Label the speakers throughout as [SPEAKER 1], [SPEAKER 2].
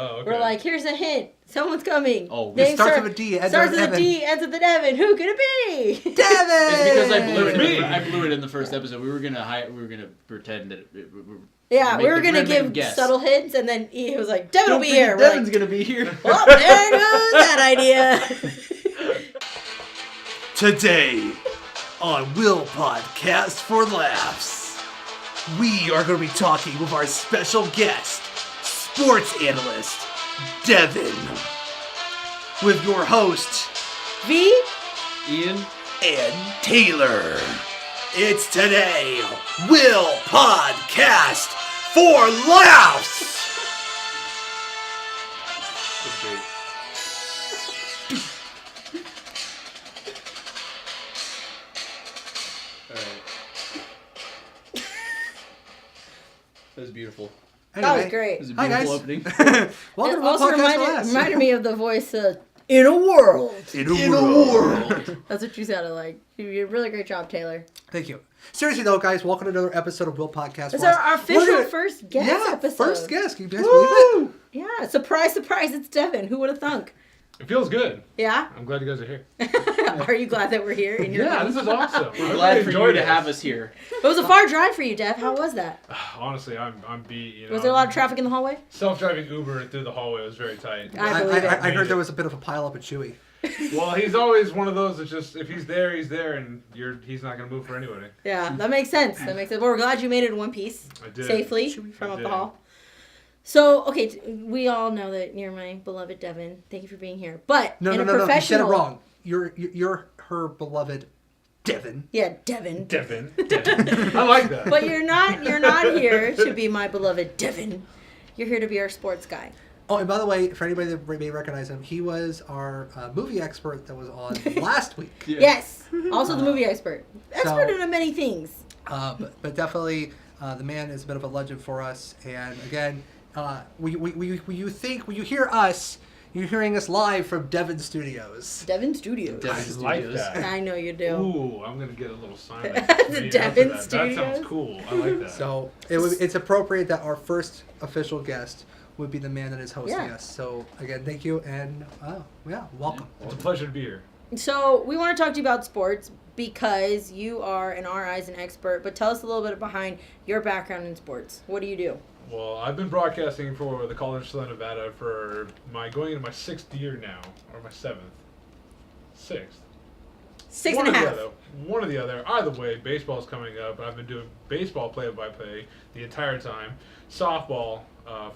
[SPEAKER 1] Oh, okay.
[SPEAKER 2] We're like, here's a hint. Someone's coming.
[SPEAKER 3] Oh,
[SPEAKER 2] Name
[SPEAKER 3] it
[SPEAKER 1] starts with a D.
[SPEAKER 2] Starts with a D, ends with the Devin. Who could it be?
[SPEAKER 1] Devin!
[SPEAKER 3] It's because I blew
[SPEAKER 1] It's
[SPEAKER 3] it.
[SPEAKER 1] me.
[SPEAKER 3] I blew it in the first episode. We were gonna pretend that.
[SPEAKER 2] Yeah, we were
[SPEAKER 3] gonna
[SPEAKER 2] gonna give
[SPEAKER 3] guess.
[SPEAKER 2] subtle hints, and then he was like, Devin will be here. We're
[SPEAKER 3] Devin's
[SPEAKER 2] like,
[SPEAKER 3] gonna be here.
[SPEAKER 2] well, there goes that idea.
[SPEAKER 1] Today on Will Podcast for Laughs, we are going to be talking with our special guest, sports analyst, Devin, with your host,
[SPEAKER 2] V?
[SPEAKER 3] Ian.
[SPEAKER 1] and Taylor. It's Today Will Podcast for Laughs.
[SPEAKER 3] That's great. Alright. That was beautiful.
[SPEAKER 2] That was great.
[SPEAKER 3] It was a
[SPEAKER 1] Hi,
[SPEAKER 3] beautiful
[SPEAKER 1] guys.
[SPEAKER 3] opening.
[SPEAKER 1] Welcome
[SPEAKER 2] It
[SPEAKER 1] to Will
[SPEAKER 2] also
[SPEAKER 1] Podcast for Laughs.
[SPEAKER 2] reminded me of the voice, in a world.
[SPEAKER 1] In a world.
[SPEAKER 2] That's what you sounded like. You did a really great job, Taylor.
[SPEAKER 1] Thank you. Seriously though, guys, welcome to another episode of Will Podcast
[SPEAKER 2] It's
[SPEAKER 1] for Laughs.
[SPEAKER 2] our official
[SPEAKER 1] We're gonna-
[SPEAKER 2] first guest
[SPEAKER 1] yeah,
[SPEAKER 2] episode.
[SPEAKER 1] first guest. Can you guys believe it?
[SPEAKER 2] Yeah, surprise, surprise, it's Devin. Who would have thunk?
[SPEAKER 4] It feels good.
[SPEAKER 2] Yeah?
[SPEAKER 4] I'm glad you guys are here.
[SPEAKER 2] Are you glad that we're here? In your
[SPEAKER 4] Yeah,
[SPEAKER 2] home?
[SPEAKER 4] this is awesome.
[SPEAKER 3] We're
[SPEAKER 4] I
[SPEAKER 3] glad
[SPEAKER 4] really
[SPEAKER 3] for
[SPEAKER 4] enjoyed
[SPEAKER 3] you to
[SPEAKER 4] this.
[SPEAKER 3] have us here.
[SPEAKER 2] It was a far drive for you, Dev. How was that?
[SPEAKER 4] Honestly, I'm beat. You know,
[SPEAKER 2] Was there a lot of traffic in the hallway?
[SPEAKER 4] Self-driving Uber through the hallway was very tight.
[SPEAKER 2] I believe it.
[SPEAKER 1] I heard there was a bit of a pile up at Chewy.
[SPEAKER 4] Well, he's always one of those that just if he's there, and he's not gonna move for anybody.
[SPEAKER 2] Yeah, that makes sense. That makes sense. Well, we're glad you made it in one piece.
[SPEAKER 4] I did.
[SPEAKER 2] Safely
[SPEAKER 4] I
[SPEAKER 2] from up the
[SPEAKER 4] did.
[SPEAKER 2] hall. So, okay, we all know that you're my beloved Devin. Thank you for being here. But
[SPEAKER 1] No,
[SPEAKER 2] in
[SPEAKER 1] no,
[SPEAKER 2] a
[SPEAKER 1] no, no. You said it
[SPEAKER 2] professional...
[SPEAKER 1] wrong. You're her beloved Devin.
[SPEAKER 2] Yeah, Devin.
[SPEAKER 4] Devin. I like that.
[SPEAKER 2] But you're not here to be my beloved Devin. You're here to be our sports guy.
[SPEAKER 1] Oh, and by the way, for anybody that may recognize him, he was our movie expert that was on last week.
[SPEAKER 3] Yeah.
[SPEAKER 2] Yes. Also the movie expert. Expert
[SPEAKER 1] So-
[SPEAKER 2] in many things.
[SPEAKER 1] But definitely, the man is a bit of a legend for us. And again, when you hear us, you're hearing us live from Devin Studios.
[SPEAKER 2] Devin Studios.
[SPEAKER 3] Devin
[SPEAKER 4] I like
[SPEAKER 3] Studios.
[SPEAKER 4] that.
[SPEAKER 2] I know you do.
[SPEAKER 4] Ooh, I'm gonna get a little sign.
[SPEAKER 2] The
[SPEAKER 4] made after
[SPEAKER 2] Devin
[SPEAKER 4] that. That
[SPEAKER 2] Studios?
[SPEAKER 4] sounds cool. I like that.
[SPEAKER 1] So it's appropriate that our first official guest would be the man that is hosting
[SPEAKER 2] Yeah.
[SPEAKER 1] us. So again, thank you, and welcome.
[SPEAKER 4] It's a pleasure to be here.
[SPEAKER 2] So we want to talk to you about sports because you are, in our eyes, an expert. But tell us a little bit behind your background in sports. What do you do?
[SPEAKER 4] Well, I've been broadcasting for the College of Southern Nevada for going into my 6th year now, or my 7th. 6th.
[SPEAKER 2] Six
[SPEAKER 4] one
[SPEAKER 2] and a
[SPEAKER 4] or
[SPEAKER 2] half.
[SPEAKER 4] The other. One or the other. Either way, baseball's coming up. I've been doing baseball play-by-play the entire time. Softball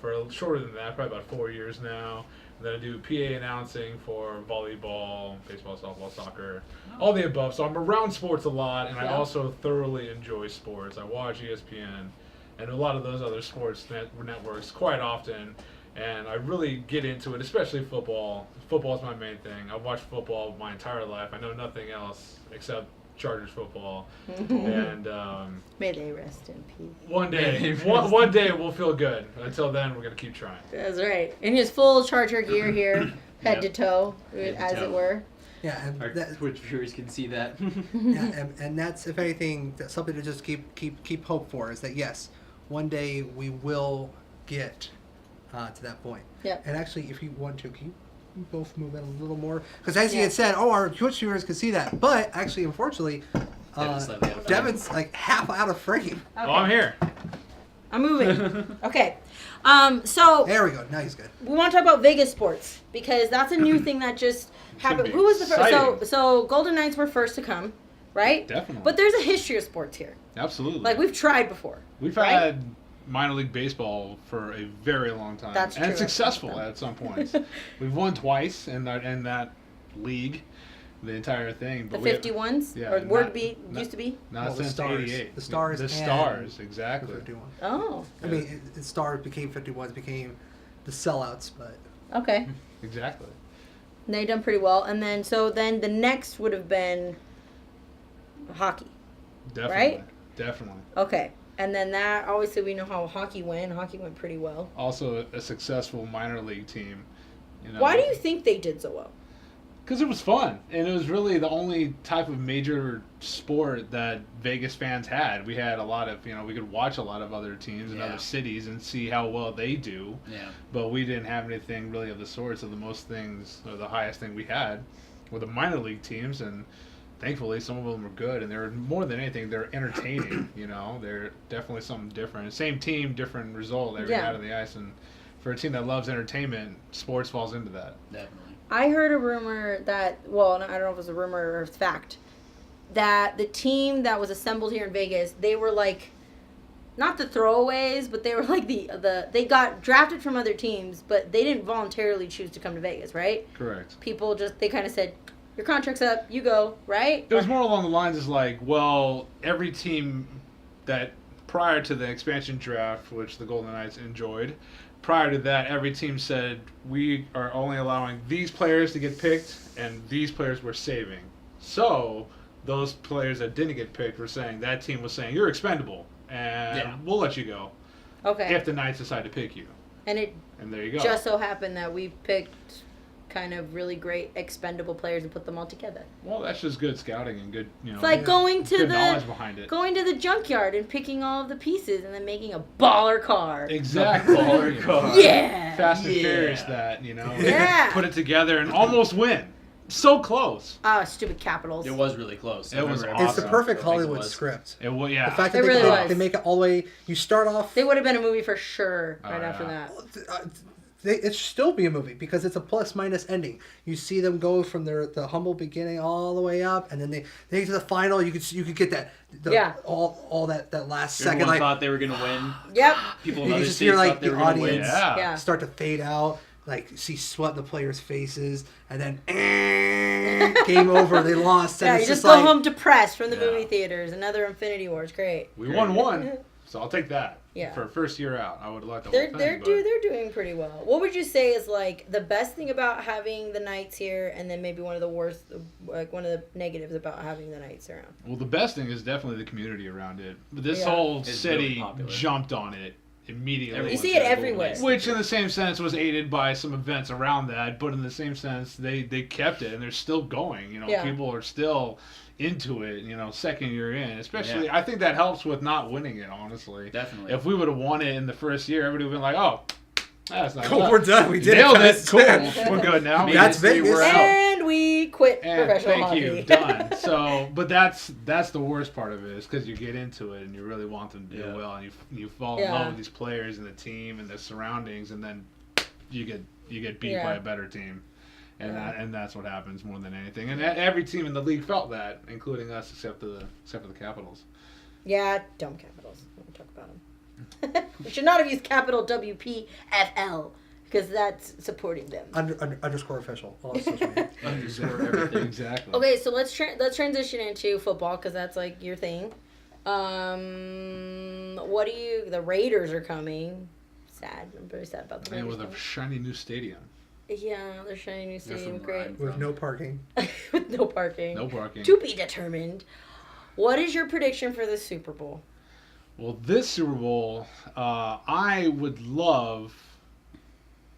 [SPEAKER 4] for shorter than that, probably about 4 years now. And then I do PA announcing for volleyball, baseball, softball, soccer, all the above. So I'm around sports a lot, and I
[SPEAKER 2] Yeah.
[SPEAKER 4] also thoroughly enjoy sports. I watch ESPN and a lot of those other sports networks quite often. And I really get into it, especially football. Football is my main thing. I've watched football my entire life. I know nothing else except Chargers football. And
[SPEAKER 2] May they rest in peace.
[SPEAKER 4] one day we'll feel good. Until then, we're gonna keep trying.
[SPEAKER 2] That's right. In his full Charger gear here, head to toe,
[SPEAKER 3] Head to
[SPEAKER 2] as
[SPEAKER 3] toe.
[SPEAKER 2] it were.
[SPEAKER 1] Yeah, and
[SPEAKER 3] Our
[SPEAKER 1] that,
[SPEAKER 3] Twitch viewers can see that.
[SPEAKER 1] yeah, and that's, if anything, that's something to just keep hope for, is that yes, one day we will get to that point.
[SPEAKER 2] Yep.
[SPEAKER 1] And actually, if you want to, can you both move in a little more? Because as you
[SPEAKER 2] Yeah.
[SPEAKER 1] had said, our Twitch viewers can see that, but actually, unfortunately,
[SPEAKER 3] Devin's slightly out of frame.
[SPEAKER 1] Devin's like half out of frame.
[SPEAKER 2] Okay.
[SPEAKER 4] Oh, I'm here.
[SPEAKER 2] I'm moving. Okay. So
[SPEAKER 1] There we go. Now he's good.
[SPEAKER 2] we want to talk about Vegas sports because that's a new thing that just happened.
[SPEAKER 4] be
[SPEAKER 2] Who was the first?
[SPEAKER 4] exciting.
[SPEAKER 2] So Golden Knights were first to come, right?
[SPEAKER 4] Definitely.
[SPEAKER 2] But there's a history of sports here.
[SPEAKER 4] Absolutely.
[SPEAKER 2] Like we've tried before.
[SPEAKER 4] We've
[SPEAKER 2] right?
[SPEAKER 4] had minor league baseball for a very long time.
[SPEAKER 2] That's
[SPEAKER 4] and
[SPEAKER 2] true.
[SPEAKER 4] successful at some points. We've won twice in that league, the entire thing.
[SPEAKER 2] The
[SPEAKER 4] But we have-
[SPEAKER 2] 51s,
[SPEAKER 4] yeah,
[SPEAKER 2] or were to
[SPEAKER 4] not-
[SPEAKER 2] be,
[SPEAKER 4] not-
[SPEAKER 2] used to be.
[SPEAKER 4] Not
[SPEAKER 1] Well, the
[SPEAKER 4] since
[SPEAKER 1] Stars.
[SPEAKER 4] '88.
[SPEAKER 1] The Stars
[SPEAKER 4] The
[SPEAKER 1] and
[SPEAKER 4] Stars,
[SPEAKER 1] The
[SPEAKER 4] exactly.
[SPEAKER 1] 51.
[SPEAKER 2] Oh,
[SPEAKER 1] I mean, it Stars became 51s, became the sellouts, but
[SPEAKER 2] okay.
[SPEAKER 4] Exactly.
[SPEAKER 2] And they done pretty well, and then then the next would have been hockey.
[SPEAKER 4] Definitely.
[SPEAKER 2] Right?
[SPEAKER 4] Definitely.
[SPEAKER 2] Okay, and then that obviously we know how hockey went. Hockey went pretty well.
[SPEAKER 4] Also a successful minor league team. You know,
[SPEAKER 2] Why do you think they did so well?
[SPEAKER 4] Because it was fun, and it was really the only type of major sport that Vegas fans had. We had a lot of, we could watch a lot of other teams in other cities and see how well they do.
[SPEAKER 3] Yeah.
[SPEAKER 4] But we didn't have anything really of the sort. So the most things, or the highest thing we had, were the minor league teams, and thankfully some of them were good. And they're more than anything, they're entertaining. They're definitely something different. Same team, different result every night on the ice. And for a team that loves entertainment, sports falls into that.
[SPEAKER 3] Definitely.
[SPEAKER 2] I heard a rumor that, well, I don't know if it was a rumor or it's fact, that the team that was assembled here in Vegas, they were like, not the throwaways, but they were like they got drafted from other teams, but they didn't voluntarily choose to come to Vegas, right?
[SPEAKER 4] Correct.
[SPEAKER 2] People they kind of said, your contract's up, you go, right?
[SPEAKER 4] It was more along the lines as like, well, every team that prior to the expansion draft, which the Golden Knights enjoyed, prior to that, every team said, we are only allowing these players to get picked, and these players we're saving. So, those players that didn't get picked were saying, that team was saying, you're expendable, and we'll let you go.
[SPEAKER 2] Okay.
[SPEAKER 4] If the Knights decide to pick you.
[SPEAKER 2] And
[SPEAKER 4] there you go.
[SPEAKER 2] just so happened that we picked kind of really great expendable players and put them all together.
[SPEAKER 4] Well, that's just good scouting and good,
[SPEAKER 2] It's like going to
[SPEAKER 4] good knowledge behind it.
[SPEAKER 2] going to the junkyard and picking all of the pieces and then making a baller car.
[SPEAKER 4] Exactly.
[SPEAKER 3] Baller car.
[SPEAKER 2] Yeah.
[SPEAKER 4] Fast and Furious that,
[SPEAKER 2] Yeah.
[SPEAKER 4] Put it together and almost win. So close.
[SPEAKER 2] Stupid Capitals.
[SPEAKER 3] It was really close.
[SPEAKER 4] It was
[SPEAKER 5] It's the perfect
[SPEAKER 3] I think it
[SPEAKER 5] Hollywood
[SPEAKER 3] was.
[SPEAKER 5] script.
[SPEAKER 4] It was, yeah.
[SPEAKER 5] The fact
[SPEAKER 2] It
[SPEAKER 5] that
[SPEAKER 2] really was.
[SPEAKER 5] they make it all the way. You start off.
[SPEAKER 2] They would have been a movie for sure
[SPEAKER 4] Oh,
[SPEAKER 2] right after
[SPEAKER 4] yeah.
[SPEAKER 2] that.
[SPEAKER 5] It should still be a movie because it's a plus minus ending. You see them go from the humble beginning all the way up, and then they get to the final. You could get that all that last
[SPEAKER 3] Everyone
[SPEAKER 5] second, like
[SPEAKER 3] thought they were going to win.
[SPEAKER 2] Yep.
[SPEAKER 3] People in
[SPEAKER 5] you
[SPEAKER 3] other
[SPEAKER 5] just
[SPEAKER 3] states
[SPEAKER 5] hear like
[SPEAKER 3] thought they
[SPEAKER 5] the
[SPEAKER 3] were going to win.
[SPEAKER 5] audience
[SPEAKER 2] Yeah.
[SPEAKER 5] start to fade out, like see sweat in the players' faces, and then game over. They lost. And
[SPEAKER 2] Yeah,
[SPEAKER 5] it's
[SPEAKER 2] you just
[SPEAKER 5] like,
[SPEAKER 2] go home depressed from the
[SPEAKER 4] Yeah.
[SPEAKER 2] movie theaters. Another Infinity War is great.
[SPEAKER 4] We won one, so I'll take that.
[SPEAKER 2] Yeah.
[SPEAKER 4] For first year out, I would have liked the
[SPEAKER 2] They're
[SPEAKER 4] whole
[SPEAKER 2] they're
[SPEAKER 4] thing.
[SPEAKER 2] do they're doing pretty well. What would you say is like the best thing about having the Knights here, and then maybe one of the worst, like one of the negatives about having the Knights around?
[SPEAKER 4] Well, the best thing is definitely the community around it. But this
[SPEAKER 2] Yeah.
[SPEAKER 4] whole
[SPEAKER 3] It's
[SPEAKER 4] city
[SPEAKER 3] really popular.
[SPEAKER 4] jumped on it immediately.
[SPEAKER 2] You see it everywhere.
[SPEAKER 4] Which, in the same sense, was aided by some events around that. But in the same sense, they kept it, and they're still going.
[SPEAKER 2] Yeah.
[SPEAKER 4] People are still into it. Second year in, especially. I think that helps with not winning it. Honestly,
[SPEAKER 3] Definitely.
[SPEAKER 4] If we would have won it in the first year, everybody would have been like, "Oh, that's not.
[SPEAKER 5] Cool, we're done. We did
[SPEAKER 4] Nailed
[SPEAKER 5] it.
[SPEAKER 4] it. Cool. We're good now."
[SPEAKER 5] That's Vegas.
[SPEAKER 3] We're out.
[SPEAKER 2] And we quit
[SPEAKER 4] And
[SPEAKER 2] professional
[SPEAKER 4] thank
[SPEAKER 2] hockey.
[SPEAKER 4] you, done. So, but that's the worst part of it is because you get into it and you really want them to do well, and you fall in love with these players and the team and the surroundings, and then you get beat by a better team, and that's what happens more than anything. And every team in the league felt that, including us, except for the Capitals.
[SPEAKER 2] Yeah, dumb Capitals. We won't talk about them. We should not have used capital WPFL because that's supporting them.
[SPEAKER 5] Underscore official. On social media.
[SPEAKER 3] Underscore everything.
[SPEAKER 4] Exactly.
[SPEAKER 2] Okay, so let's transition into football because that's like your thing. The Raiders are coming. Sad. I'm very sad about the
[SPEAKER 4] And
[SPEAKER 2] Raiders.
[SPEAKER 4] with a shiny new stadium.
[SPEAKER 2] Yeah, they're shiny new stadium.
[SPEAKER 3] from
[SPEAKER 2] Great.
[SPEAKER 5] With no parking.
[SPEAKER 2] With no parking.
[SPEAKER 4] No parking.
[SPEAKER 2] To be determined. What is your prediction for the Super Bowl?
[SPEAKER 4] Well, this Super Bowl, I would love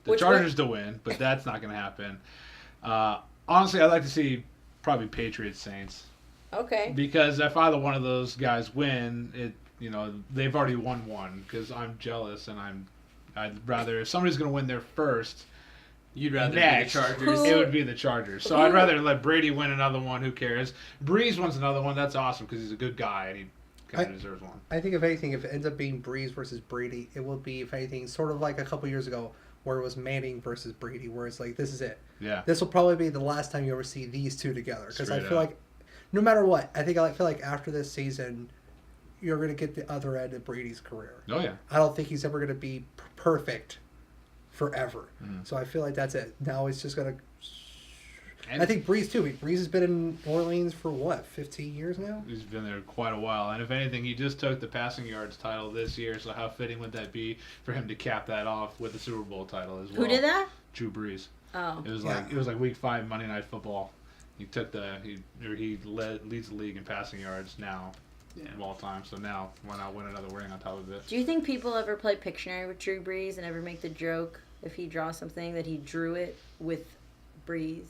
[SPEAKER 4] the
[SPEAKER 2] Which
[SPEAKER 4] Chargers to win, but that's not going to happen. Honestly, I'd like to see probably Patriots Saints,
[SPEAKER 2] Okay.
[SPEAKER 4] because if either one of those guys win, they've already won one. Because I'm jealous, and I'd rather if somebody's going to win their first.
[SPEAKER 3] You'd rather
[SPEAKER 4] Next.
[SPEAKER 3] be the Chargers.
[SPEAKER 2] Who-
[SPEAKER 4] It would be the Chargers. So I'd rather let Brady win another one. Who cares? Breeze wins another one. That's awesome because he's a good guy and he kind of deserves one.
[SPEAKER 5] I think if anything, if it ends up being Breeze versus Brady, it will be, if anything, sort of like a couple years ago where it was Manning versus Brady, where it's like, this is it.
[SPEAKER 4] Yeah.
[SPEAKER 5] This will probably be the last time you ever see these two together. Because I
[SPEAKER 4] Straight
[SPEAKER 5] feel
[SPEAKER 4] up.
[SPEAKER 5] like, no matter what, I feel like after this season, you're going to get the other end of Brady's career.
[SPEAKER 4] Oh yeah.
[SPEAKER 5] I don't think he's ever going to be perfect forever.
[SPEAKER 4] Mhm.
[SPEAKER 5] So I feel like that's it. Now it's just going to...
[SPEAKER 4] And
[SPEAKER 5] I think Breeze, too. Breeze has been in Orleans for, 15 years now?
[SPEAKER 4] he's been there quite a while. And if anything, he just took the passing yards title this year. So how fitting would that be for him to cap that off with the Super Bowl title as well?
[SPEAKER 2] Who did that?
[SPEAKER 4] Drew Brees.
[SPEAKER 2] Oh.
[SPEAKER 4] It was
[SPEAKER 5] Yeah.
[SPEAKER 4] like week 5 Monday Night Football. He took he leads the league in passing yards now of all time. So now why not win another ring on top of it?
[SPEAKER 2] Do you think people ever play Pictionary with Drew Brees and ever make the joke if he draws something that he drew it with Breeze?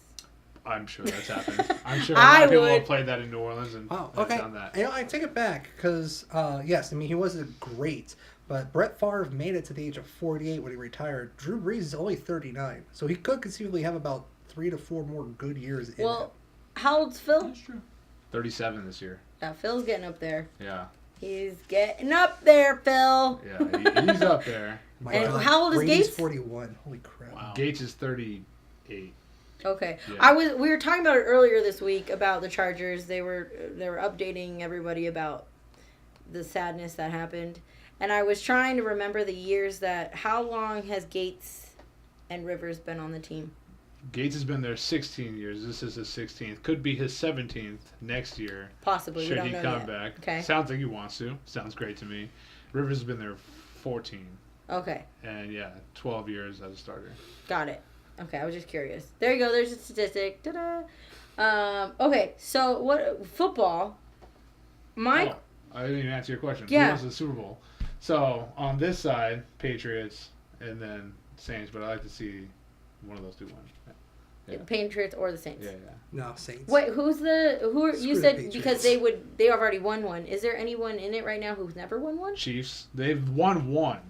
[SPEAKER 4] I'm sure that's happened. I'm sure a lot of people
[SPEAKER 2] would.
[SPEAKER 4] have played that in New Orleans and
[SPEAKER 5] Oh,
[SPEAKER 4] have
[SPEAKER 5] okay.
[SPEAKER 4] done that.
[SPEAKER 5] You know, I take it back because yes, I mean he wasn't great, but Brett Favre made it to the age of 48 when he retired. Drew Brees is only 39, so he could conceivably have about 3 to 4 more good years in him.
[SPEAKER 2] Well, how old's Phil?
[SPEAKER 3] That's true.
[SPEAKER 4] 37 this year.
[SPEAKER 2] Yeah, Phil's getting up there.
[SPEAKER 4] Yeah.
[SPEAKER 2] He's getting up there, Phil.
[SPEAKER 4] Yeah, he's up there.
[SPEAKER 5] My
[SPEAKER 2] And
[SPEAKER 5] God,
[SPEAKER 2] how old is
[SPEAKER 5] Brady's
[SPEAKER 2] Gates?
[SPEAKER 5] 41. Holy crap!
[SPEAKER 3] Wow.
[SPEAKER 4] Gates is 38.
[SPEAKER 2] Okay.
[SPEAKER 4] Yeah.
[SPEAKER 2] We were talking about it earlier this week about the Chargers. They were updating everybody about the sadness that happened. And I was trying to remember the years how long has Gates and Rivers been on the team?
[SPEAKER 4] Gates has been there 16 years. This is his 16th. Could be his 17th next year.
[SPEAKER 2] Possibly. We
[SPEAKER 4] Should
[SPEAKER 2] don't
[SPEAKER 4] he
[SPEAKER 2] know
[SPEAKER 4] come
[SPEAKER 2] yet.
[SPEAKER 4] back.
[SPEAKER 2] Okay.
[SPEAKER 4] Sounds like he wants to. Sounds great to me. Rivers has been there 14.
[SPEAKER 2] Okay.
[SPEAKER 4] And 12 years as a starter.
[SPEAKER 2] Got it. Okay, I was just curious. There you go. There's a statistic. Ta-da. Okay, so what football?
[SPEAKER 4] I didn't even answer your question.
[SPEAKER 2] Yeah.
[SPEAKER 4] Who wants the Super Bowl? So on this side, Patriots and then Saints, but I like to see one of those two win. Yeah.
[SPEAKER 2] Patriots or the Saints?
[SPEAKER 4] Yeah.
[SPEAKER 5] No, Saints.
[SPEAKER 2] Wait, who are
[SPEAKER 5] Screw
[SPEAKER 2] you
[SPEAKER 5] the
[SPEAKER 2] said
[SPEAKER 5] Patriots.
[SPEAKER 2] because they have already won one. Is there anyone in it right now who's never won one?
[SPEAKER 4] Chiefs. They've won one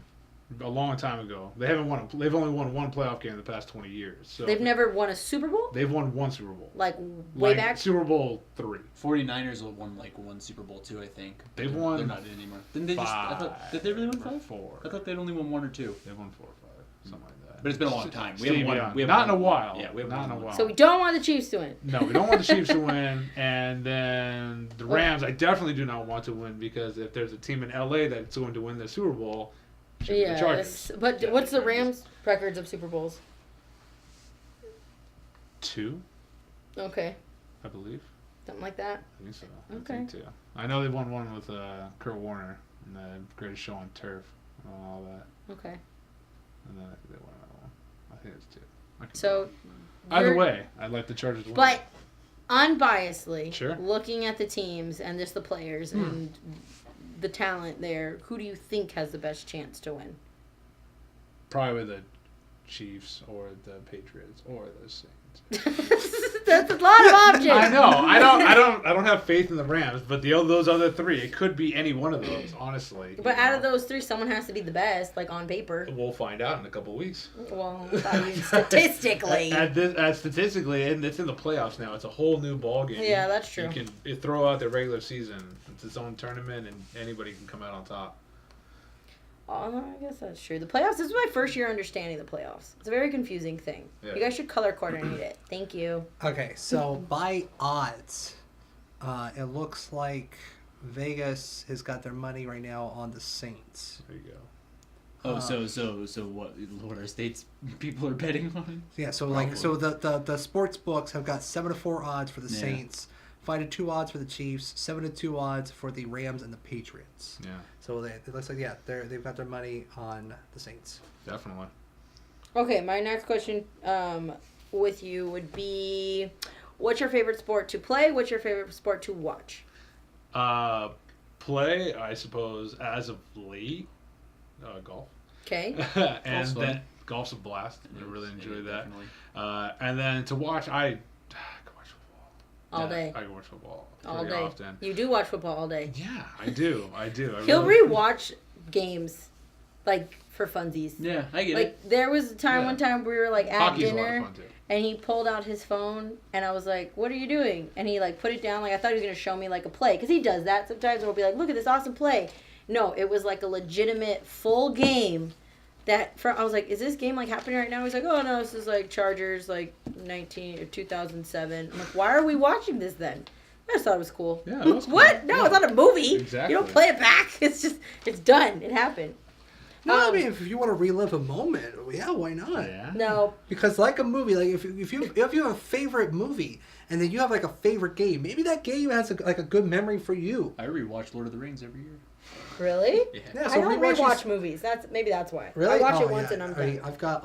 [SPEAKER 4] a long time ago. They haven't won. They've only won one playoff game in the past 20 years. So
[SPEAKER 2] They've never won a Super Bowl?
[SPEAKER 4] They've won one Super Bowl.
[SPEAKER 2] Like way back?
[SPEAKER 4] Super Bowl 3.
[SPEAKER 3] 49ers will won like one Super Bowl too, I think.
[SPEAKER 4] They've
[SPEAKER 3] They're-
[SPEAKER 4] won
[SPEAKER 3] They're not in anymore. Didn't they just? I thought did they really win 5?
[SPEAKER 4] 4.
[SPEAKER 3] I thought they'd only won 1 or 2.
[SPEAKER 4] They've won 4 or 5, something like that.
[SPEAKER 3] But it's been a long time. We
[SPEAKER 4] Stevie
[SPEAKER 3] haven't won.
[SPEAKER 4] on.
[SPEAKER 3] We haven't
[SPEAKER 4] Not in
[SPEAKER 3] won-
[SPEAKER 4] a while.
[SPEAKER 3] Yeah, we haven't
[SPEAKER 4] Not in
[SPEAKER 3] won
[SPEAKER 4] a
[SPEAKER 3] one.
[SPEAKER 4] while.
[SPEAKER 2] So we don't want the Chiefs to win.
[SPEAKER 4] No, we don't want the Chiefs to win, and then the Rams. I definitely do not want to win because if there's a team in LA that's going to win the Super Bowl, it should be the Chargers.
[SPEAKER 2] But
[SPEAKER 4] Yeah,
[SPEAKER 2] what's the
[SPEAKER 4] Chargers.
[SPEAKER 2] Rams' records of Super Bowls?
[SPEAKER 4] 2,
[SPEAKER 2] Okay,
[SPEAKER 4] I believe.
[SPEAKER 2] something like that.
[SPEAKER 4] I think so.
[SPEAKER 2] Okay.
[SPEAKER 4] I think 2. I know they won one with Kurt Warner and the Greatest Show on Turf and all that,
[SPEAKER 2] Okay,
[SPEAKER 4] and then I think they won another one. I think it's 2. I can be
[SPEAKER 2] so
[SPEAKER 4] wrong. Either
[SPEAKER 2] you're-
[SPEAKER 4] way, I'd like the Chargers to win.
[SPEAKER 2] but unbiasedly,
[SPEAKER 4] Sure.
[SPEAKER 2] looking at the teams and just the players and the talent there, who do you think has the best chance to win?
[SPEAKER 4] Probably the Chiefs or the Patriots or the Saints.
[SPEAKER 2] That's a lot of options.
[SPEAKER 4] I know. I don't have faith in the Rams, but those other 3, it could be any one of those, honestly.
[SPEAKER 2] But out of those 3, someone has to be the best, like on paper.
[SPEAKER 4] We'll find out in a couple of weeks.
[SPEAKER 2] Well, I mean, statistically.
[SPEAKER 4] Statistically, and it's in the playoffs now. It's a whole new ball game.
[SPEAKER 2] Yeah, that's true.
[SPEAKER 4] You can throw out the regular season. It's its own tournament, and anybody can come out on top.
[SPEAKER 2] Oh, I guess that's true. The playoffs, this is my first year understanding the playoffs. It's a very confusing thing.
[SPEAKER 4] Yeah.
[SPEAKER 2] You guys should color coordinate it. Thank you.
[SPEAKER 5] Okay, so by odds, it looks like Vegas has got their money right now on the Saints.
[SPEAKER 4] There you go.
[SPEAKER 3] Oh, so what our states people are betting on?
[SPEAKER 5] Yeah, so the sports books have got 7-4 odds for the
[SPEAKER 3] Yeah.
[SPEAKER 5] Saints, 5-2 odds for the Chiefs, 7-2 odds for the Rams and the Patriots.
[SPEAKER 4] Yeah,
[SPEAKER 5] So it looks like they've got their money on the Saints.
[SPEAKER 4] definitely.
[SPEAKER 2] Okay, my next question with you would be, what's your favorite sport to play? What's your favorite sport to watch?
[SPEAKER 4] Play, I suppose, as of late, golf.
[SPEAKER 2] Okay.
[SPEAKER 4] And
[SPEAKER 3] Golf's
[SPEAKER 4] then
[SPEAKER 3] fun.
[SPEAKER 4] golf's a blast. I really enjoy that.
[SPEAKER 3] Definitely.
[SPEAKER 4] And then to watch, I can watch football.
[SPEAKER 2] All day.
[SPEAKER 4] I can watch football
[SPEAKER 2] All
[SPEAKER 4] pretty
[SPEAKER 2] day.
[SPEAKER 4] often.
[SPEAKER 2] You do watch football all day.
[SPEAKER 4] Yeah, I do. I
[SPEAKER 2] He'll
[SPEAKER 4] really-
[SPEAKER 2] rewatch games, like, for funsies.
[SPEAKER 3] Yeah, I get it.
[SPEAKER 2] Like, there was a time,
[SPEAKER 4] Yeah.
[SPEAKER 2] one time we were, like, at
[SPEAKER 4] Hockey's a lot
[SPEAKER 2] dinner.
[SPEAKER 4] of fun too.
[SPEAKER 2] And he pulled out his phone, and I was like, what are you doing? And he, like, put it down. Like, I thought he was going to show me, like, a play. Because he does that sometimes. And we'll be like, look at this awesome play. No, it was, like, a legitimate full game. I was like, is this game, like, happening right now? He's like, oh, no, this is, like, Chargers, like, 2007. I'm like, why are we watching this then? I just thought it was cool.
[SPEAKER 4] Yeah, it was cool.
[SPEAKER 2] What? No,
[SPEAKER 4] Yeah.
[SPEAKER 2] it's not a movie.
[SPEAKER 4] Exactly.
[SPEAKER 2] You don't play it back. It's just, it's done. It happened.
[SPEAKER 5] No, I mean if you want to relive a moment, yeah, why not?
[SPEAKER 4] Yeah.
[SPEAKER 2] No.
[SPEAKER 5] Because like a movie, like if you have a favorite movie and then you have like a favorite game, maybe that game has a good memory for you.
[SPEAKER 3] I rewatch Lord of the Rings every year.
[SPEAKER 2] Really?
[SPEAKER 3] Yeah.
[SPEAKER 5] Yeah,
[SPEAKER 2] I don't
[SPEAKER 5] rewatch
[SPEAKER 2] rewatch
[SPEAKER 5] these-
[SPEAKER 2] movies. Maybe that's why.
[SPEAKER 5] Really?
[SPEAKER 2] I watch
[SPEAKER 5] Oh,
[SPEAKER 2] it once
[SPEAKER 5] yeah.
[SPEAKER 2] and I'm
[SPEAKER 5] I mean,
[SPEAKER 2] done.
[SPEAKER 5] I've got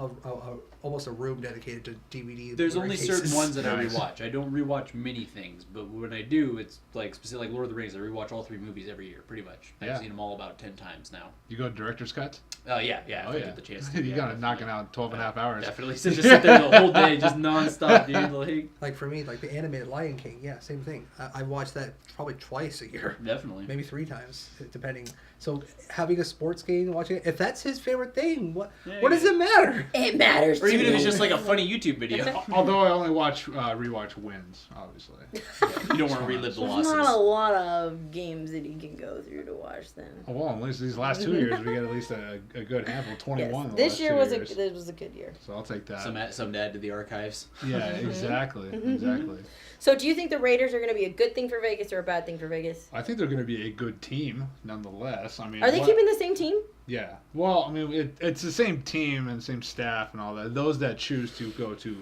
[SPEAKER 5] almost a room dedicated to DVD.
[SPEAKER 3] There's
[SPEAKER 5] Blu-ray
[SPEAKER 3] only
[SPEAKER 5] cases.
[SPEAKER 3] certain ones that I
[SPEAKER 4] Nice.
[SPEAKER 3] rewatch. I don't rewatch many things, but when I do, it's like specific, like Lord of the Rings. I rewatch all 3 movies every year, pretty much. I've
[SPEAKER 4] Yeah.
[SPEAKER 3] seen them all about 10 times now.
[SPEAKER 4] You go director's cuts?
[SPEAKER 3] Yeah.
[SPEAKER 4] Oh,
[SPEAKER 3] If I
[SPEAKER 4] yeah.
[SPEAKER 3] get the chance to.
[SPEAKER 4] You
[SPEAKER 3] yeah,
[SPEAKER 4] got to knock it
[SPEAKER 3] definitely.
[SPEAKER 4] out in 12 and a half hours.
[SPEAKER 3] Definitely. So just sit there the whole day, just nonstop, dude. Like,
[SPEAKER 5] Like for me, like the animated Lion King, yeah, same thing. I watch that probably twice a year,
[SPEAKER 3] definitely.
[SPEAKER 5] maybe 3 times, depending. So having a sports game, watching it, if that's his favorite thing, what
[SPEAKER 3] Yeah,
[SPEAKER 5] what does
[SPEAKER 3] yeah.
[SPEAKER 5] it matter?
[SPEAKER 2] It matters
[SPEAKER 3] Or
[SPEAKER 2] to
[SPEAKER 3] even if
[SPEAKER 2] me.
[SPEAKER 3] it's just like a funny YouTube video.
[SPEAKER 4] Although I only rewatch wins, obviously.
[SPEAKER 3] You don't want to relive the
[SPEAKER 2] There's
[SPEAKER 3] losses.
[SPEAKER 2] not a lot of games that he can go through to watch then.
[SPEAKER 4] Oh, well, at least these last 2 years, we got at least a good handful, 21.
[SPEAKER 2] Yes.
[SPEAKER 4] the
[SPEAKER 2] This
[SPEAKER 4] last
[SPEAKER 2] year
[SPEAKER 4] 2
[SPEAKER 2] was
[SPEAKER 4] years.
[SPEAKER 2] this was a good year.
[SPEAKER 4] So I'll take that.
[SPEAKER 3] Some to add to the archives.
[SPEAKER 4] Yeah, exactly.
[SPEAKER 2] Mm-hmm.
[SPEAKER 4] Exactly.
[SPEAKER 2] So do you think the Raiders are going to be a good thing for Vegas or a bad thing for Vegas?
[SPEAKER 4] I think they're going to be a good team, nonetheless. I mean,
[SPEAKER 2] Are they keeping the same team?
[SPEAKER 4] Yeah. Well, I mean, it's the same team and same staff and all that. Those that choose to go to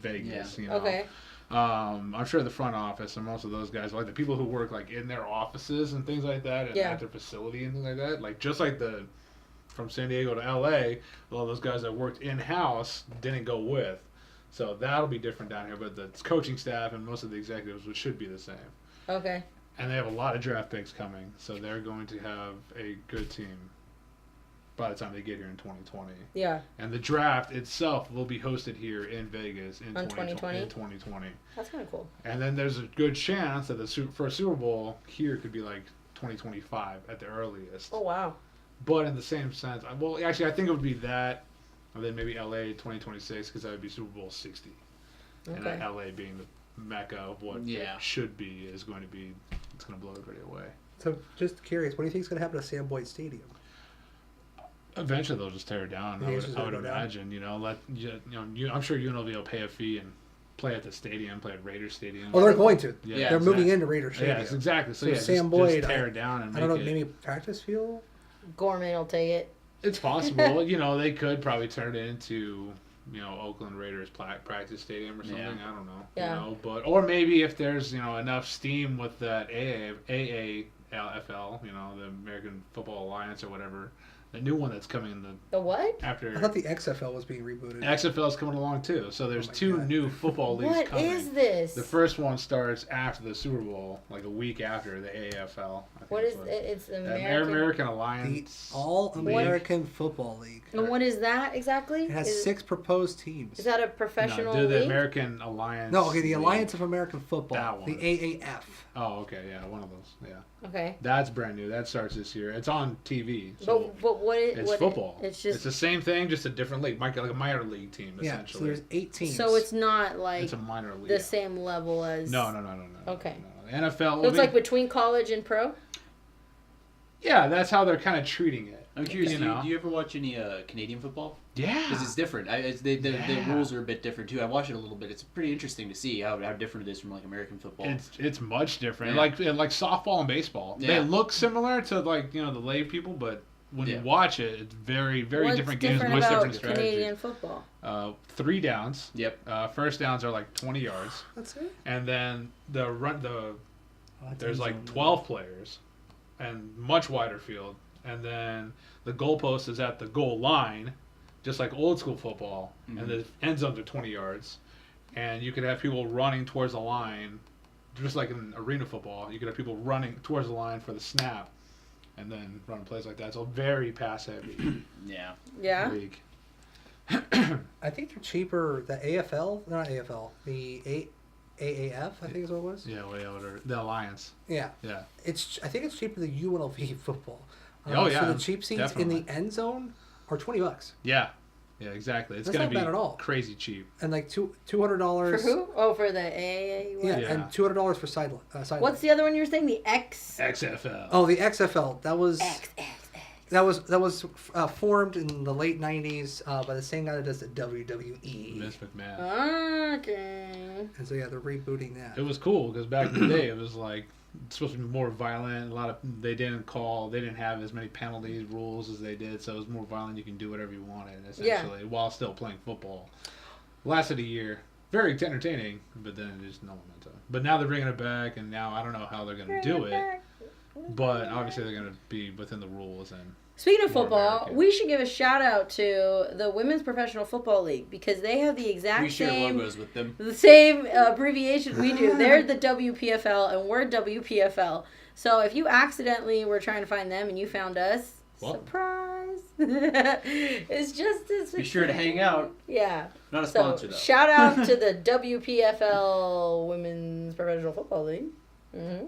[SPEAKER 4] Vegas, you know.
[SPEAKER 2] Okay.
[SPEAKER 4] I'm sure the front office and most of those guys, like the people who work like in their offices and things like that, and
[SPEAKER 2] Yeah.
[SPEAKER 4] at their facility and things like that, like just like from San Diego to LA, all those guys that worked in house didn't go with. So that'll be different down here, but the coaching staff and most of the executives should be the same.
[SPEAKER 2] Okay.
[SPEAKER 4] And they have a lot of draft picks coming, so they're going to have a good team by the time they get here in 2020.
[SPEAKER 2] Yeah.
[SPEAKER 4] And the draft itself will be hosted here in Vegas in
[SPEAKER 2] On
[SPEAKER 4] 2020.
[SPEAKER 2] 2020?
[SPEAKER 4] In 2020.
[SPEAKER 2] That's kind of cool.
[SPEAKER 4] And then there's a good chance that the first Super Bowl here could be like 2025 at the earliest.
[SPEAKER 2] Oh wow.
[SPEAKER 4] But in the same sense, well, actually, I think it would be that, and then maybe LA 2026 because that would be Super Bowl 60. And
[SPEAKER 2] Okay.
[SPEAKER 4] LA being the mecca of what
[SPEAKER 3] Yeah.
[SPEAKER 4] it should be is going to be, it's going to blow everybody away.
[SPEAKER 5] So just curious, what do you think is going to happen to Sam Boyd Stadium?
[SPEAKER 4] Eventually, they'll just tear it down.
[SPEAKER 5] Yeah, it's just
[SPEAKER 4] I would
[SPEAKER 5] gonna go down.
[SPEAKER 4] imagine. I'm sure UNLV will pay a fee and play at the stadium, play at Raiders Stadium.
[SPEAKER 5] Oh, they're going to.
[SPEAKER 3] Yeah,
[SPEAKER 5] They're moving
[SPEAKER 4] exactly.
[SPEAKER 5] into Raider Stadium.
[SPEAKER 4] Yeah, exactly. So,
[SPEAKER 5] So
[SPEAKER 4] yeah,
[SPEAKER 5] Sam
[SPEAKER 4] just
[SPEAKER 5] Boyd,
[SPEAKER 4] tear it down and
[SPEAKER 5] I don't know,
[SPEAKER 4] make it.
[SPEAKER 5] maybe practice field?
[SPEAKER 2] Gorman will take it.
[SPEAKER 4] It's possible. They could probably turn it into, Oakland Raiders practice stadium or something.
[SPEAKER 3] Yeah.
[SPEAKER 4] I don't know.
[SPEAKER 2] Yeah.
[SPEAKER 4] Or maybe if there's enough steam with that AAFL, the American Football Alliance or whatever, the new one that's coming in
[SPEAKER 2] The what?
[SPEAKER 4] after.
[SPEAKER 5] I thought the XFL was being rebooted.
[SPEAKER 4] XFL is coming along too. So there's
[SPEAKER 5] Oh my
[SPEAKER 4] 2
[SPEAKER 5] God.
[SPEAKER 4] new football leagues
[SPEAKER 2] What
[SPEAKER 4] coming.
[SPEAKER 2] is this?
[SPEAKER 4] The first one starts after the Super Bowl, like a week after the AFL. I think
[SPEAKER 2] What is
[SPEAKER 4] what-
[SPEAKER 2] it? It's
[SPEAKER 4] The
[SPEAKER 2] American.
[SPEAKER 4] American
[SPEAKER 5] The
[SPEAKER 4] Alliance.
[SPEAKER 5] All-American Football League.
[SPEAKER 2] And what is that exactly?
[SPEAKER 5] It has
[SPEAKER 2] is,
[SPEAKER 5] 6 proposed teams.
[SPEAKER 2] Is that a
[SPEAKER 4] No,
[SPEAKER 2] professional
[SPEAKER 4] the
[SPEAKER 2] league?
[SPEAKER 4] American Alliance.
[SPEAKER 5] No, okay, the
[SPEAKER 4] League.
[SPEAKER 5] Alliance of American Football.
[SPEAKER 4] That one.
[SPEAKER 5] The AAF.
[SPEAKER 4] Oh, okay, yeah, one of those. Yeah,
[SPEAKER 2] Okay.
[SPEAKER 4] that's brand new. That starts this year. It's on TV. So
[SPEAKER 2] But what is
[SPEAKER 4] it's
[SPEAKER 2] what,
[SPEAKER 4] football.
[SPEAKER 2] It's just
[SPEAKER 4] it's the same thing, just a different league, like a minor league team
[SPEAKER 5] Yeah, so
[SPEAKER 4] essentially.
[SPEAKER 5] there's 8 teams.
[SPEAKER 2] so it's not like
[SPEAKER 4] It's a minor league.
[SPEAKER 2] the same level as
[SPEAKER 4] No.
[SPEAKER 2] Okay.
[SPEAKER 4] No. NFL.
[SPEAKER 2] So it's like between college and pro.
[SPEAKER 4] yeah, that's how they're kind of treating it.
[SPEAKER 3] I'm curious.
[SPEAKER 4] You
[SPEAKER 3] Do
[SPEAKER 4] know.
[SPEAKER 3] you ever watch any Canadian football?
[SPEAKER 4] Yeah.
[SPEAKER 3] Because it's different. The
[SPEAKER 4] Yeah.
[SPEAKER 3] rules are a bit different too. I watched it a little bit. It's pretty interesting to see how different it is from like American football.
[SPEAKER 4] It's much different.
[SPEAKER 3] Yeah.
[SPEAKER 4] Like softball and baseball.
[SPEAKER 3] Yeah.
[SPEAKER 4] They look similar to the lay people, but when
[SPEAKER 3] Yeah.
[SPEAKER 4] you watch it, it's very
[SPEAKER 2] What's
[SPEAKER 4] different games,
[SPEAKER 2] different
[SPEAKER 4] much
[SPEAKER 2] about
[SPEAKER 4] different strategy.
[SPEAKER 2] Canadian football?
[SPEAKER 4] 3 downs.
[SPEAKER 3] Yep.
[SPEAKER 4] First downs are like 20 yards,
[SPEAKER 5] That's it?
[SPEAKER 4] and then there's
[SPEAKER 5] That's
[SPEAKER 4] like
[SPEAKER 5] end zone.
[SPEAKER 4] 12 players, and much wider field, and then the goalpost is at the goal line, just like old school football,
[SPEAKER 3] Mhm.
[SPEAKER 4] and the end zones are 20 yards, and you could have people running towards the line, just like in arena football. You could have people running towards the line for the snap, and then running plays like that. So very pass heavy
[SPEAKER 3] Yeah.
[SPEAKER 2] Yeah.
[SPEAKER 4] league.
[SPEAKER 5] I think they're cheaper. The AFL, not AFL, the AAF, I think is what it was.
[SPEAKER 4] Yeah, way over the Alliance.
[SPEAKER 5] Yeah,
[SPEAKER 4] Yeah.
[SPEAKER 5] I think it's cheaper than UNLV football.
[SPEAKER 4] Oh, yeah,
[SPEAKER 5] So the cheap seats in
[SPEAKER 4] definitely.
[SPEAKER 5] the end zone are $20,
[SPEAKER 4] Yeah. Yeah, exactly. It's
[SPEAKER 5] That's
[SPEAKER 4] gonna
[SPEAKER 5] not
[SPEAKER 4] be
[SPEAKER 5] bad at all.
[SPEAKER 4] crazy cheap.
[SPEAKER 5] and like $200.
[SPEAKER 2] For who? Oh, for the AA. What?
[SPEAKER 5] Yeah,
[SPEAKER 4] Yeah.
[SPEAKER 5] and $200 for side.
[SPEAKER 2] What's the other one you were saying? The X.
[SPEAKER 4] XFL.
[SPEAKER 5] Oh, the XFL. That was
[SPEAKER 2] X.
[SPEAKER 5] that was formed in the late '90s by the same guy that does the WWE.
[SPEAKER 4] Vince McMahon.
[SPEAKER 2] Okay.
[SPEAKER 5] And so yeah, they're rebooting that.
[SPEAKER 4] It was cool because back in the day it was like it's supposed to be more violent. They didn't have as many penalties rules as they did, so it was more violent. You can do whatever you wanted essentially while still playing football. Lasted a year, very entertaining, but then just no momentum. But now they're bringing it back, and now I don't know how they're gonna do it. But obviously they're gonna be within the rules and
[SPEAKER 2] Speaking of
[SPEAKER 4] More
[SPEAKER 2] football,
[SPEAKER 4] American.
[SPEAKER 2] we should give a shout out to the Women's Professional Football League because they have the
[SPEAKER 3] We
[SPEAKER 2] exact
[SPEAKER 3] share
[SPEAKER 2] same
[SPEAKER 3] logos with them.
[SPEAKER 2] the same abbreviation we do. They're the WPFL and we're WPFL. So if you accidentally were trying to find them and you found us,
[SPEAKER 4] Well.
[SPEAKER 2] surprise! It's just as
[SPEAKER 3] Be sure to hang out.
[SPEAKER 2] Yeah.
[SPEAKER 3] Not a
[SPEAKER 2] So
[SPEAKER 3] sponsor though.
[SPEAKER 2] shout out to the WPFL Women's Professional Football League. Mm-hmm.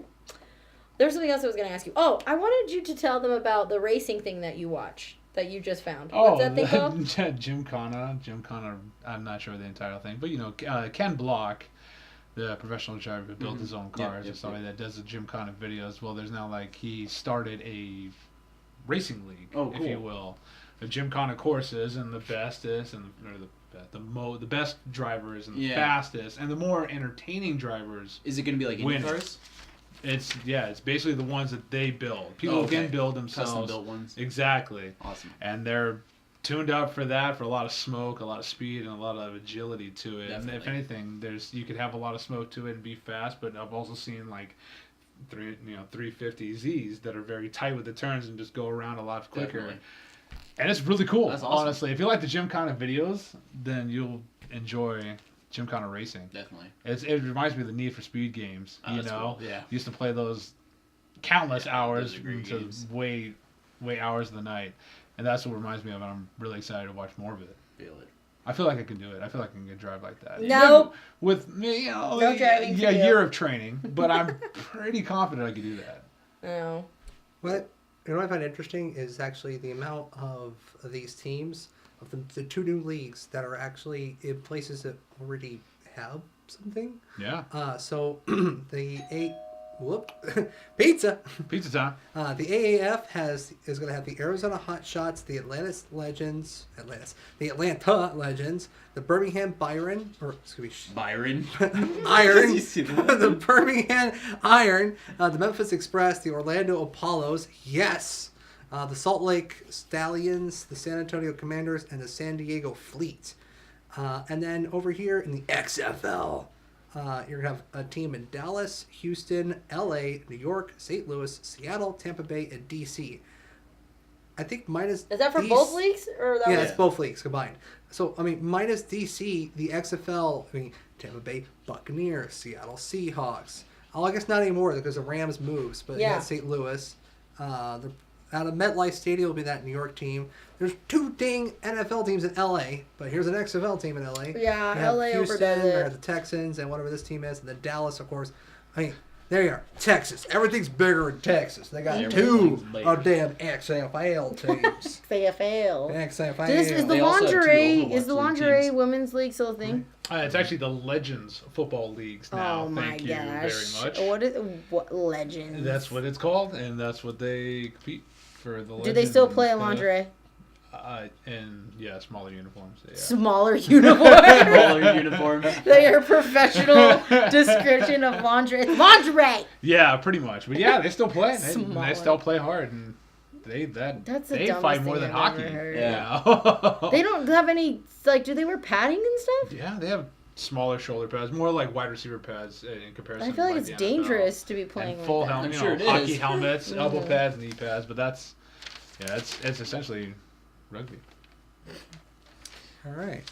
[SPEAKER 2] There's something else I was going to ask you. Oh, I wanted you to tell them about the racing thing that you watch that you just found. What's that thing called?
[SPEAKER 4] Gymkhana. I'm not sure the entire thing, but Ken Block, the professional driver who built his own cars or somebody that does the Gymkhana videos. Well, there's now he started a racing league, if you will, the Gymkhana courses and the bestest and the best drivers and the fastest and the more entertaining drivers.
[SPEAKER 3] Is it going to be like Indy cars?
[SPEAKER 4] It's basically the ones that they build. People can build themselves.
[SPEAKER 3] Custom built ones.
[SPEAKER 4] Exactly.
[SPEAKER 3] Awesome.
[SPEAKER 4] And they're tuned up for that, for a lot of smoke, a lot of speed, and a lot of agility to it.
[SPEAKER 3] Definitely.
[SPEAKER 4] And if anything, you could have a lot of smoke to it and be fast. But I've also seen 350Zs that are very tight with the turns and just go around a lot quicker.
[SPEAKER 3] Definitely.
[SPEAKER 4] And it's really cool.
[SPEAKER 3] That's awesome.
[SPEAKER 4] Honestly, if you like the Gymkhana videos, then you'll enjoy Gymkhana racing.
[SPEAKER 3] Definitely.
[SPEAKER 4] It reminds me of the Need for Speed games.
[SPEAKER 3] That's cool. Yeah.
[SPEAKER 4] Used to play those countless hours
[SPEAKER 3] those are great
[SPEAKER 4] into
[SPEAKER 3] games.
[SPEAKER 4] way hours of the night, and that's what reminds me of it. I'm really excited to watch more of it.
[SPEAKER 3] Feel it.
[SPEAKER 4] I feel like I can do it. I feel like I can drive like that.
[SPEAKER 2] Nope.
[SPEAKER 4] With me,
[SPEAKER 2] No driving for
[SPEAKER 4] a
[SPEAKER 2] you.
[SPEAKER 4] year of training, but I'm pretty confident I can do that.
[SPEAKER 2] No.
[SPEAKER 5] What I find interesting is actually the amount of these teams, of the two new leagues that are actually in places that already have something.
[SPEAKER 4] Yeah.
[SPEAKER 5] So pizza.
[SPEAKER 4] Pizza time.
[SPEAKER 5] The AAF is going to have the Arizona Hotshots, the Atlanta Legends, the Birmingham Iron,
[SPEAKER 3] Byron.
[SPEAKER 5] Iron,
[SPEAKER 3] You see that?
[SPEAKER 5] the Birmingham Iron, the Memphis Express, the Orlando Apollos, yes, the Salt Lake Stallions, the San Antonio Commanders, and the San Diego Fleet. And then over here in the XFL, you're going to have a team in Dallas, Houston, LA, New York, St. Louis, Seattle, Tampa Bay, and DC. I think minus...
[SPEAKER 2] Is that for both leagues? Or that
[SPEAKER 5] Yeah,
[SPEAKER 2] was...
[SPEAKER 5] it's both leagues combined. So, minus DC, the XFL, Tampa Bay Buccaneers, Seattle Seahawks. Oh, I guess not anymore because the Rams moves, but yeah, St. Louis. Out of MetLife Stadium will be that New York team. There's two dang NFL teams in LA, but here's an XFL team in LA.
[SPEAKER 2] Yeah,
[SPEAKER 5] You have
[SPEAKER 2] LA
[SPEAKER 5] Houston,
[SPEAKER 2] overdoes it.
[SPEAKER 5] or the Texans, and whatever this team is, and then Dallas, of course. There you are. Texas. Everything's bigger in Texas. They got two damn XFL teams.
[SPEAKER 2] XFL.
[SPEAKER 5] XFL.
[SPEAKER 2] Is
[SPEAKER 3] They also have two Overwatch
[SPEAKER 2] the
[SPEAKER 3] League
[SPEAKER 2] lingerie
[SPEAKER 3] teams.
[SPEAKER 2] women's league still a thing?
[SPEAKER 4] It's actually the Legends football leagues now.
[SPEAKER 2] Oh my
[SPEAKER 4] Thank you
[SPEAKER 2] gosh!
[SPEAKER 4] very much.
[SPEAKER 2] What legends?
[SPEAKER 4] That's what it's called, and that's what they compete for. The
[SPEAKER 2] Do they still
[SPEAKER 4] Legends
[SPEAKER 2] play in
[SPEAKER 4] stuff.
[SPEAKER 2] lingerie?
[SPEAKER 4] And smaller uniforms. Yeah.
[SPEAKER 2] Smaller uniforms.
[SPEAKER 3] Smaller uniforms.
[SPEAKER 2] They are professional description of lingerie. It's lingerie.
[SPEAKER 4] Yeah, pretty much. But yeah, they still play. They
[SPEAKER 2] Smaller.
[SPEAKER 4] still play hard, and they
[SPEAKER 2] That's the
[SPEAKER 4] they
[SPEAKER 2] dumbest
[SPEAKER 4] fight more
[SPEAKER 2] thing
[SPEAKER 4] than
[SPEAKER 2] I've
[SPEAKER 4] hockey.
[SPEAKER 2] ever heard.
[SPEAKER 4] Yeah.
[SPEAKER 2] They don't have any, do they wear padding and stuff?
[SPEAKER 4] Yeah, they have smaller shoulder pads, more like wide receiver pads in comparison.
[SPEAKER 2] I feel like
[SPEAKER 4] to
[SPEAKER 2] it's
[SPEAKER 4] the NFL.
[SPEAKER 2] dangerous to be playing
[SPEAKER 4] And full
[SPEAKER 2] like that.
[SPEAKER 4] helmet,
[SPEAKER 3] I'm sure it
[SPEAKER 4] hockey
[SPEAKER 3] is.
[SPEAKER 4] helmets, elbow pads, knee pads. But that's it's essentially rugby.
[SPEAKER 5] All right.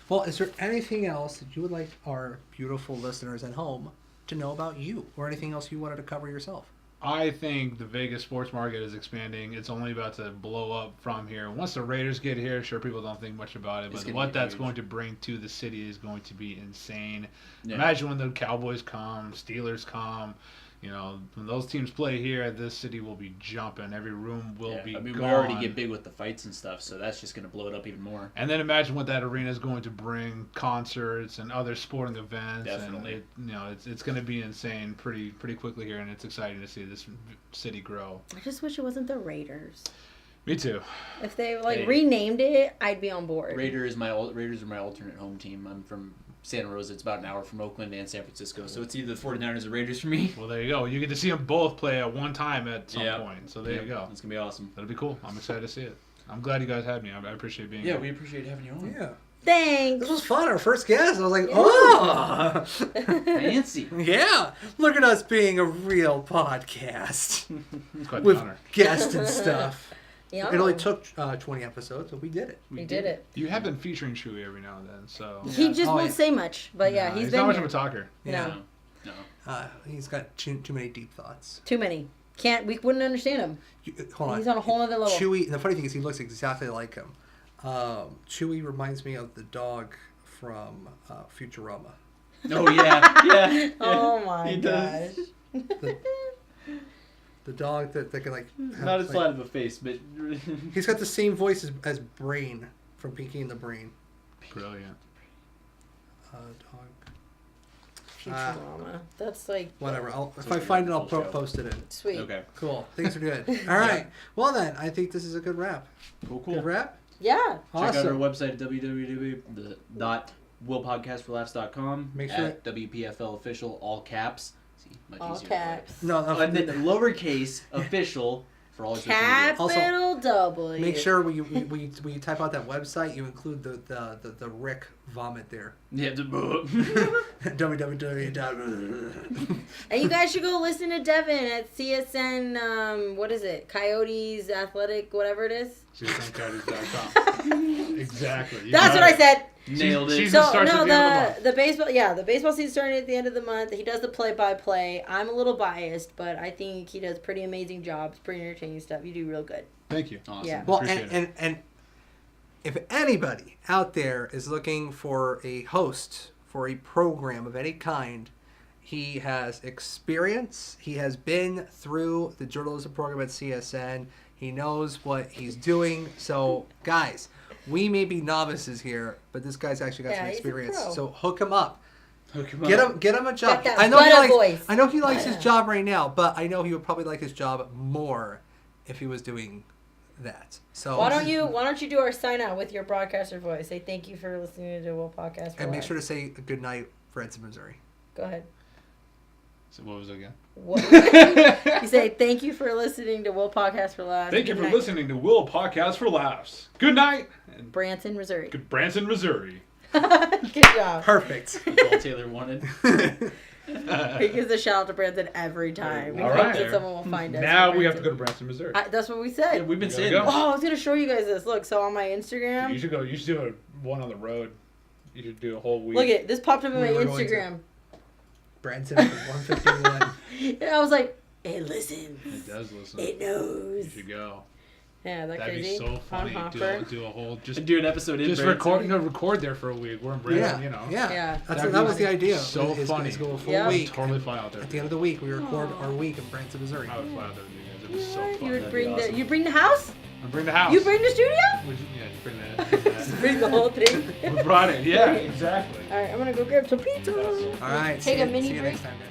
[SPEAKER 5] Well, is there anything else that you would like our beautiful listeners at home to know about you, or anything else you wanted to cover yourself?
[SPEAKER 4] I think the Vegas sports market is expanding. It's only about to blow up from here. Once the Raiders get here, sure, people don't think much about it,
[SPEAKER 3] It's
[SPEAKER 4] but
[SPEAKER 3] gonna
[SPEAKER 4] what
[SPEAKER 3] be
[SPEAKER 4] that's
[SPEAKER 3] huge.
[SPEAKER 4] going to bring to the city is going to be insane.
[SPEAKER 3] Yeah.
[SPEAKER 4] Imagine when the Cowboys come, Steelers come. When those teams play here, this city will be jumping. Every room will be
[SPEAKER 3] we
[SPEAKER 4] gone.
[SPEAKER 3] already get big with the fights and stuff, so that's just going to blow it up even more.
[SPEAKER 4] And then imagine what that arena is going to bring: concerts and other sporting events.
[SPEAKER 3] Definitely.
[SPEAKER 4] And it's going to be insane pretty quickly here, and it's exciting to see this city grow.
[SPEAKER 2] I just wish it wasn't the Raiders.
[SPEAKER 4] Me too.
[SPEAKER 2] If they
[SPEAKER 3] Hey.
[SPEAKER 2] renamed it, I'd be on board.
[SPEAKER 3] Raiders are my alternate home team. I'm from Santa Rosa. It's about an hour from Oakland and San Francisco, so it's either the 49ers or Raiders for me.
[SPEAKER 4] Well, there you go. You get to see them both play at one time at some
[SPEAKER 3] Yeah.
[SPEAKER 4] point. So there you go.
[SPEAKER 3] It's going to be awesome.
[SPEAKER 4] That'll be cool. I'm excited to see it. I'm glad you guys had me. I appreciate being
[SPEAKER 3] Yeah,
[SPEAKER 4] here.
[SPEAKER 3] we appreciate having you on.
[SPEAKER 5] Yeah.
[SPEAKER 2] Thanks.
[SPEAKER 5] This was fun. Our first guest. I was like,
[SPEAKER 2] Yeah.
[SPEAKER 5] oh.
[SPEAKER 3] Fancy.
[SPEAKER 5] Yeah. Look at us being a real podcast
[SPEAKER 4] It's quite
[SPEAKER 5] with
[SPEAKER 4] an honor.
[SPEAKER 5] guests and stuff.
[SPEAKER 2] Yeah.
[SPEAKER 5] It only took 20 episodes, but we did it.
[SPEAKER 2] We did it.
[SPEAKER 4] You have been featuring Chewy every now and then, so.
[SPEAKER 2] He just
[SPEAKER 5] Oh,
[SPEAKER 2] won't
[SPEAKER 5] yeah.
[SPEAKER 2] say much, but yeah,
[SPEAKER 4] No,
[SPEAKER 2] he's
[SPEAKER 4] he's
[SPEAKER 2] been
[SPEAKER 4] not much
[SPEAKER 2] here.
[SPEAKER 4] of a talker.
[SPEAKER 2] No.
[SPEAKER 3] No.
[SPEAKER 5] He's got too many deep thoughts.
[SPEAKER 2] Too many. We wouldn't understand him.
[SPEAKER 5] Hold on.
[SPEAKER 2] He's on a whole other level.
[SPEAKER 5] Chewy. And the funny thing is, he looks exactly like him. Chewy reminds me of the dog from Futurama.
[SPEAKER 3] Oh yeah, yeah.
[SPEAKER 2] Oh my
[SPEAKER 3] He
[SPEAKER 2] gosh.
[SPEAKER 3] does.
[SPEAKER 5] The dog that can like. Have,
[SPEAKER 3] Not as
[SPEAKER 5] like,
[SPEAKER 3] flat of a face, but
[SPEAKER 5] He's got the same voice as Brain from Pinky and the Brain.
[SPEAKER 4] Brilliant.
[SPEAKER 5] Dog.
[SPEAKER 2] Futurama. That's like
[SPEAKER 5] Whatever. If I find it, I'll
[SPEAKER 3] Show.
[SPEAKER 5] post it in.
[SPEAKER 2] sweet.
[SPEAKER 3] okay.
[SPEAKER 5] Cool. Things are good. All right. Well then, I think this is a good wrap.
[SPEAKER 3] Cool.
[SPEAKER 5] Good wrap.
[SPEAKER 2] Yeah.
[SPEAKER 3] Check out our
[SPEAKER 5] Awesome.
[SPEAKER 3] website at www.willpodcastforlaughs.com.
[SPEAKER 5] Make sure-
[SPEAKER 3] at WPFL official all caps. See, much
[SPEAKER 2] All
[SPEAKER 3] easier that way.
[SPEAKER 2] caps.
[SPEAKER 5] No,
[SPEAKER 3] And then lowercase official for all your social media.
[SPEAKER 2] Capital W.
[SPEAKER 5] make sure when you type out that website, you include the Rick vomit there.
[SPEAKER 3] Yeah.
[SPEAKER 5] www.
[SPEAKER 2] And you guys should go listen to Devin at CSN. What is it? Coyotes Athletic, whatever it is.
[SPEAKER 4] CSNCoyotes.com. Exactly. You
[SPEAKER 2] That's
[SPEAKER 4] got
[SPEAKER 2] what I
[SPEAKER 4] it.
[SPEAKER 2] said.
[SPEAKER 3] Nailed it.
[SPEAKER 4] Season
[SPEAKER 2] So
[SPEAKER 4] starts
[SPEAKER 2] no,
[SPEAKER 4] at the end of the month.
[SPEAKER 2] the baseball, yeah, the baseball season starting at the end of the month. He does the play-by-play. I'm a little biased, but I think he does pretty amazing jobs, pretty entertaining stuff. You do real good.
[SPEAKER 4] Thank you.
[SPEAKER 3] Awesome.
[SPEAKER 2] Yeah.
[SPEAKER 5] Well,
[SPEAKER 4] Appreciate
[SPEAKER 5] and if anybody out there is looking for a host for a program of any kind, he has experience. He has been through the journalism program at CSN. He knows what he's doing. So, guys, we may be novices here, but this guy's actually got
[SPEAKER 2] Yeah,
[SPEAKER 5] some
[SPEAKER 2] he's a
[SPEAKER 5] experience.
[SPEAKER 2] pro.
[SPEAKER 5] So hook him up.
[SPEAKER 3] Hook him
[SPEAKER 5] Get
[SPEAKER 3] up.
[SPEAKER 5] him a job.
[SPEAKER 2] Got that
[SPEAKER 5] I know he
[SPEAKER 2] butter
[SPEAKER 5] likes.
[SPEAKER 2] voice.
[SPEAKER 5] I know he likes his
[SPEAKER 2] Butter.
[SPEAKER 5] job right now, but I know he would probably like his job more if he was doing that. So
[SPEAKER 2] Why don't you do our sign out with your broadcaster voice? Say thank you for listening to Will Podcast. For
[SPEAKER 5] and make
[SPEAKER 2] Life.
[SPEAKER 5] sure to say a good night, Branson, Missouri.
[SPEAKER 2] Go ahead.
[SPEAKER 4] So what was it again?
[SPEAKER 2] What? You say thank you for listening to Will Podcast for Laughs.
[SPEAKER 4] Thank you
[SPEAKER 2] Good
[SPEAKER 4] for
[SPEAKER 2] night.
[SPEAKER 4] listening to Will Podcast for Laughs. Good night. And
[SPEAKER 2] Branson, Missouri.
[SPEAKER 4] good Branson, Missouri.
[SPEAKER 2] Good job.
[SPEAKER 5] Perfect.
[SPEAKER 3] That's all Taylor wanted.
[SPEAKER 2] He gives a shout out to Branson every time. We
[SPEAKER 4] All
[SPEAKER 2] hope
[SPEAKER 4] right.
[SPEAKER 2] that someone will find us.
[SPEAKER 4] Now
[SPEAKER 2] for
[SPEAKER 4] we have to
[SPEAKER 2] Branson.
[SPEAKER 4] go to Branson, Missouri.
[SPEAKER 2] That's what we said.
[SPEAKER 3] Yeah, we've been
[SPEAKER 4] Gotta
[SPEAKER 3] saying
[SPEAKER 4] go.
[SPEAKER 3] that.
[SPEAKER 2] Oh, I was gonna show you guys this. Look, so on my Instagram,
[SPEAKER 4] You should go. You should do one on the road. You should do a whole week.
[SPEAKER 2] look at this popped up on my
[SPEAKER 5] We were going to.
[SPEAKER 2] Instagram.
[SPEAKER 5] Branson 151.
[SPEAKER 2] And I was like, it listens.
[SPEAKER 4] It does listen.
[SPEAKER 2] It knows.
[SPEAKER 4] You should go.
[SPEAKER 2] Yeah, that
[SPEAKER 4] That'd
[SPEAKER 2] crazy.
[SPEAKER 4] be so funny.
[SPEAKER 2] Hopper.
[SPEAKER 4] Do a whole just
[SPEAKER 3] Do an episode in
[SPEAKER 4] just
[SPEAKER 3] Branson.
[SPEAKER 4] record there for a week. We're in Branson,
[SPEAKER 5] Yeah,
[SPEAKER 4] you know.
[SPEAKER 5] yeah.
[SPEAKER 2] Yeah.
[SPEAKER 5] That was the idea.
[SPEAKER 4] So
[SPEAKER 5] is
[SPEAKER 4] funny.
[SPEAKER 5] Go a full
[SPEAKER 2] Yeah.
[SPEAKER 5] week.
[SPEAKER 4] Totally fly out there.
[SPEAKER 5] At the end of the week, we record our week in Branson, Missouri.
[SPEAKER 4] I would fly out there with you guys. It was so
[SPEAKER 2] What?
[SPEAKER 4] fun.
[SPEAKER 2] You would
[SPEAKER 3] That'd
[SPEAKER 2] bring
[SPEAKER 3] be awesome.
[SPEAKER 2] you bring the house?
[SPEAKER 4] I bring the house.
[SPEAKER 2] You bring the studio?
[SPEAKER 4] Would you, yeah, just bring that.
[SPEAKER 2] Bring the whole thing.
[SPEAKER 4] We brought it. Yeah, exactly.
[SPEAKER 2] All right, I'm gonna go grab some pizza.
[SPEAKER 5] All right.
[SPEAKER 2] Take
[SPEAKER 5] see
[SPEAKER 2] a
[SPEAKER 5] you-
[SPEAKER 2] mini
[SPEAKER 5] see you
[SPEAKER 2] break.
[SPEAKER 5] next time, guys.